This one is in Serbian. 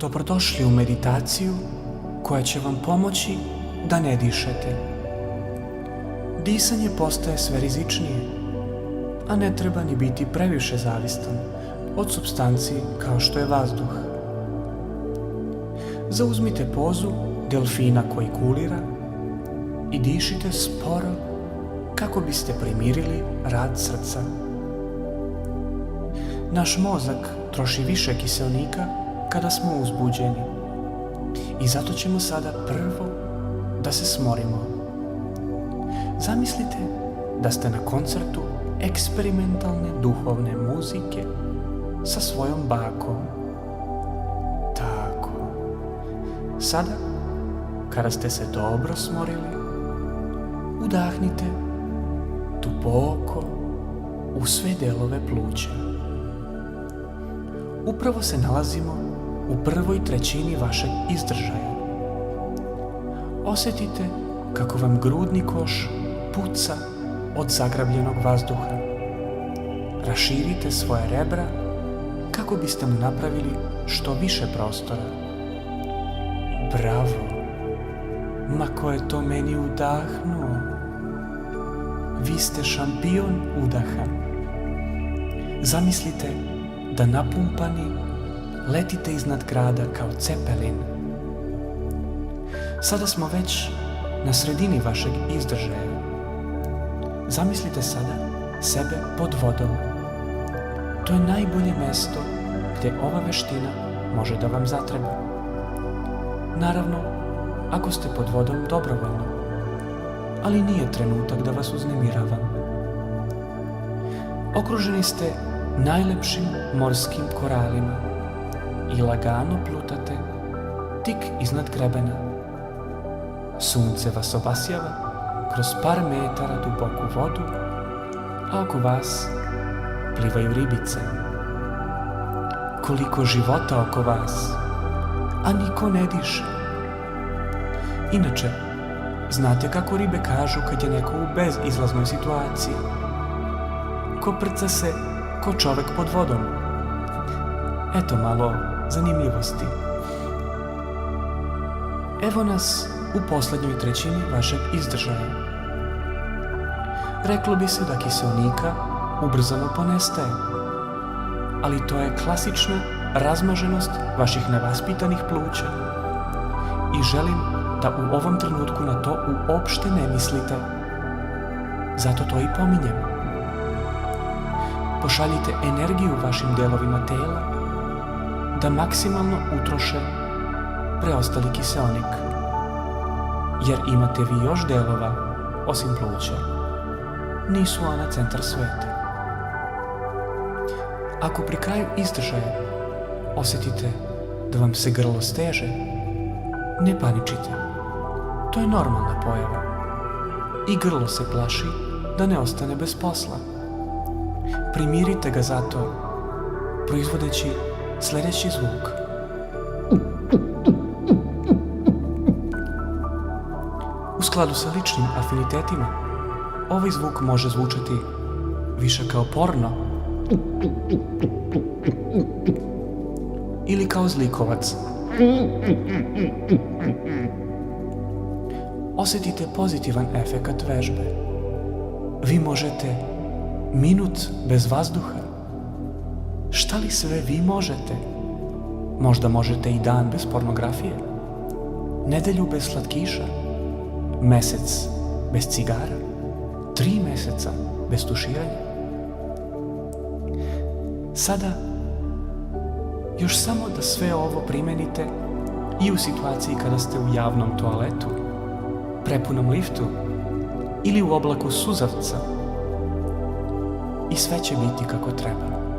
Dobrodošli u meditaciju koja će vam pomoći da ne dišete. Disanje postaje sve rizičnije, a ne treba ni biti previše zavistan od supstanci kao što je vazduh. Zauzmite pozu delfina koji kulira i dišite sporo kako biste primirili rad srca. Naš mozak troši više kiseonika kada smo uzbuđeni i zato ćemo sada prvo da se smorimo. Zamislite da ste na koncertu eksperimentalne duhovne muzike sa svojom bakom. Tako. Sada, kada ste se dobro smorili, udahnite duboko u sve delove pluća. Upravo se nalazimo u prvoj trećini vašeg izdržaja. Osjetite kako vam grudni koš puca od zagrabljenog vazduha. Raširite svoje rebra kako biste mu napravili što više prostora. Bravo! Ma ko je to meni udahnuo? Vi ste šampion udaha. Zamislite da napumpani letite iznad grada kao cepelin. Sada smo već na sredini vašeg izdržaja. Zamislite sada sebe pod vodom. To je najbolje mesto gdje ova veština može da vam zatreba. Naravno, ako ste pod vodom dobrovoljno, ali nije trenutak da vas uznemiravam. Okruženi ste najlepšim morskim koralima i lagano plutate tik iznad grebena. Sunce vas obasjava kroz par metara duboku vodu, a oko vas plivaju ribice. Koliko života oko vas, a niko ne diše. Inače, znate kako ribe kažu kad je neko u bezizlaznoj situaciji? Koprca se ko čovek pod vodom. Eto malo zanimljivosti. Evo nas u posljednjoj trećini vašeg izdržaja. Reklo bi se da kiseonika ubrzano ponestaje, ali to je klasična razmaženost vaših nevaspitanih pluća i želim da u ovom trenutku na to uopšte ne mislite. Zato to i pominjem. Pošaljite energiju vašim delovima tela da maksimalno utroše preostali kiseonik, jer imate vi još delova osim pluća. Nisu ona centar sveta. Ako pri kraju izdržaja osjetite da vam se grlo steže, ne paničite. To je normalna pojava. I grlo se plaši da ne ostane bez posla. Primirite ga zato, proizvodeći sljedeći zvuk. U skladu sa ličnim afinitetima, ovaj zvuk može zvučati više kao porno ili kao zlikovac. Osjetite pozitivan efekat vežbe. Vi možete minut bez vazduha. Šta li sve vi možete? Možda možete i dan bez pornografije, nedelju bez slatkiša, mesec bez cigara, 3 meseca bez tuširanja. Sada još samo da sve ovo primenite i u situaciji kada ste u javnom toaletu, prepunom liftu ili u oblaku suzavca i sve će biti kako treba.